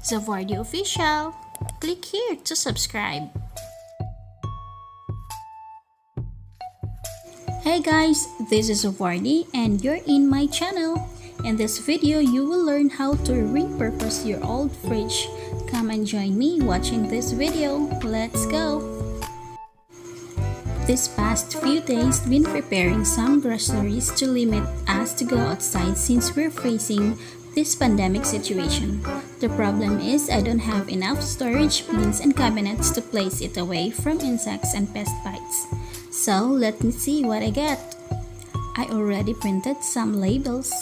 Zavardy Official. Click here to subscribe. Hey guys, this is Zavardy and you're in my channel. In this video, you will learn how to repurpose your old fridge. Come and join me watching this video. Let's go! This past few days, been preparing some groceries to limit us to go outside since we're facing this pandemic situation. The problem is I don't have enough storage bins and cabinets to place it away from insects and pest bites. So let me see what I get. I already printed some labels.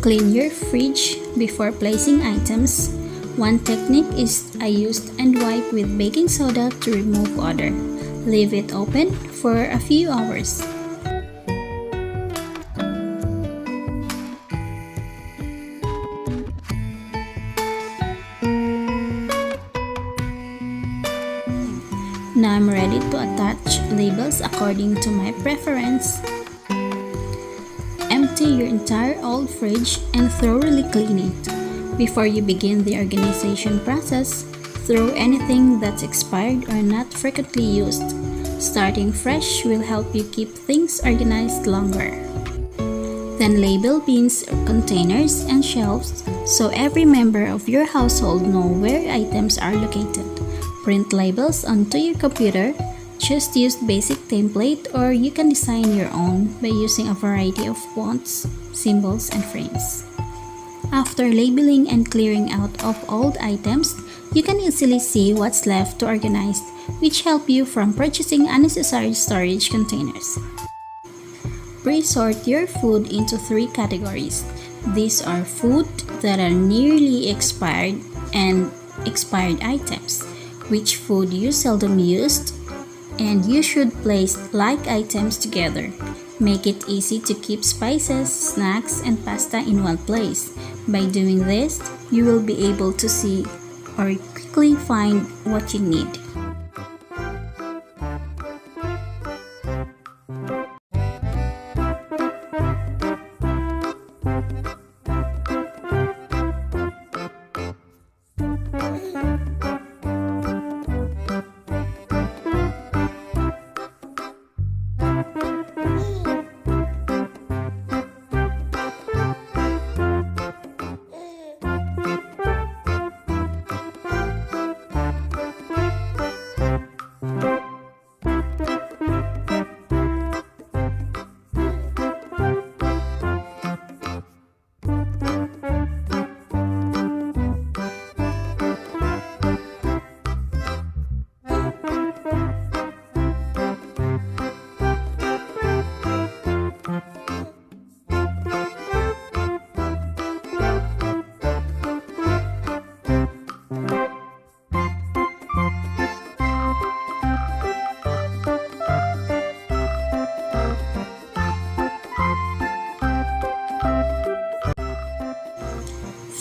Clean your fridge before placing items. One technique is I used and wipe with baking soda to remove odor. Leave it open for a few hours. Now I'm ready to attach labels according to my preference. Empty your entire old fridge and thoroughly clean it. Before you begin the organization process, throw anything that's expired or not frequently used. Starting fresh will help you keep things organized longer. Then label bins, containers, and shelves so every member of your household know where items are located. Print labels onto your computer. Just use basic template or you can design your own by using a variety of fonts, symbols, and frames. After labeling and clearing out of old items, you can easily see what's left to organize, which help you from purchasing unnecessary storage containers. Pre-sort your food into 3 categories. These are food that are nearly expired and expired items, which food you seldom used, and you should place like items together. Make it easy to keep spices, snacks, and pasta in one place. By doing this, you will be able to see or quickly find what you need.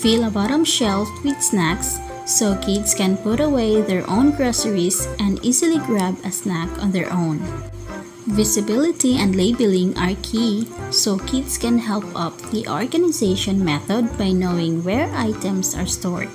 Fill a bottom shelf with snacks so kids can put away their own groceries and easily grab a snack on their own. Visibility and labeling are key so kids can help up the organization method by knowing where items are stored.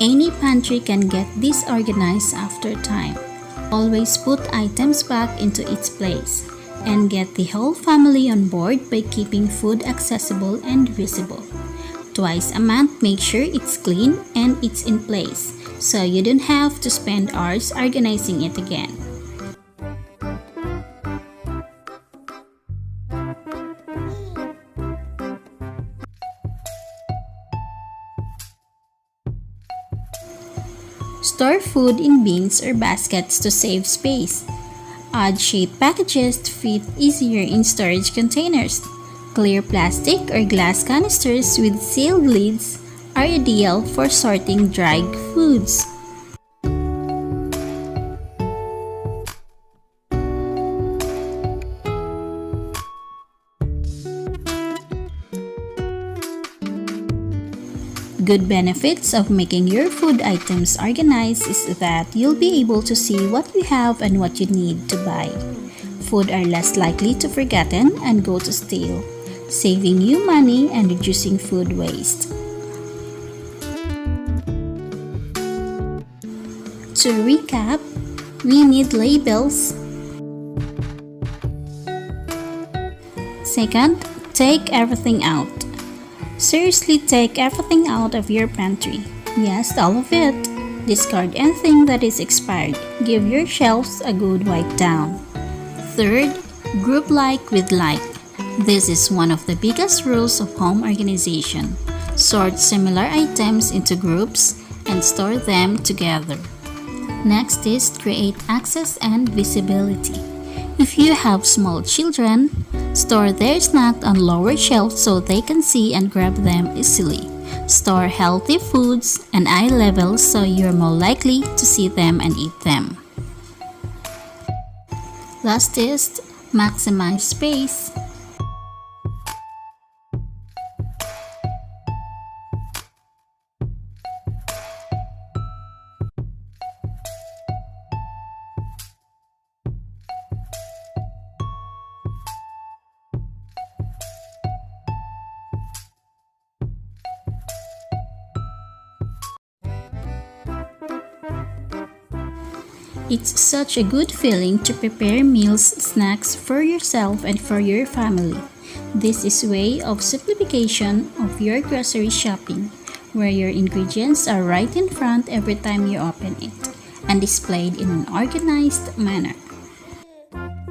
Any pantry can get disorganized after time. Always put items back into its place and get the whole family on board by keeping food accessible and visible. Twice a month, make sure it's clean and it's in place so you don't have to spend hours organizing it again. Store food in bins or baskets to save space. Odd-shaped packages fit easier in storage containers. Clear plastic or glass canisters with sealed lids are ideal for sorting dried foods. Good benefits of making your food items organized is that you'll be able to see what you have and what you need to buy. Food are less likely to forgotten and go to stale, saving you money and reducing food waste. To recap, we need labels. Second, take everything out. Seriously, take everything out of your pantry. Yes, all of it. Discard anything that is expired. Give your shelves a good wipe down. Third, group like with like. This is one of the biggest rules of home organization. Sort similar items into groups and store them together. Next is create access and visibility. If you have small children, store their snacks on lower shelves so they can see and grab them easily. Store healthy foods and eye level so you're more likely to see them and eat them. Last is maximize space. It's such a good feeling to prepare meals, snacks for yourself and for your family. This is a way of simplification of your grocery shopping, where your ingredients are right in front every time you open it and displayed in an organized manner. Mama,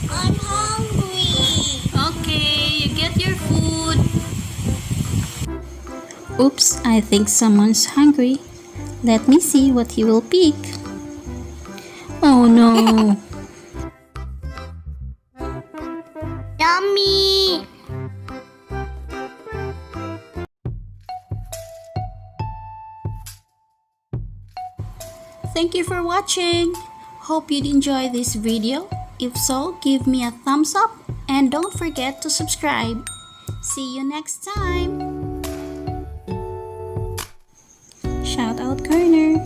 I'm hungry. Okay, you get your food. Oops, I think someone's hungry. Let me see what he will pick. Oh no! Yummy. Thank you for watching. Hope you'd enjoy this video. If so, give me a thumbs up and don't forget to subscribe. See you next time. Shout out Corner.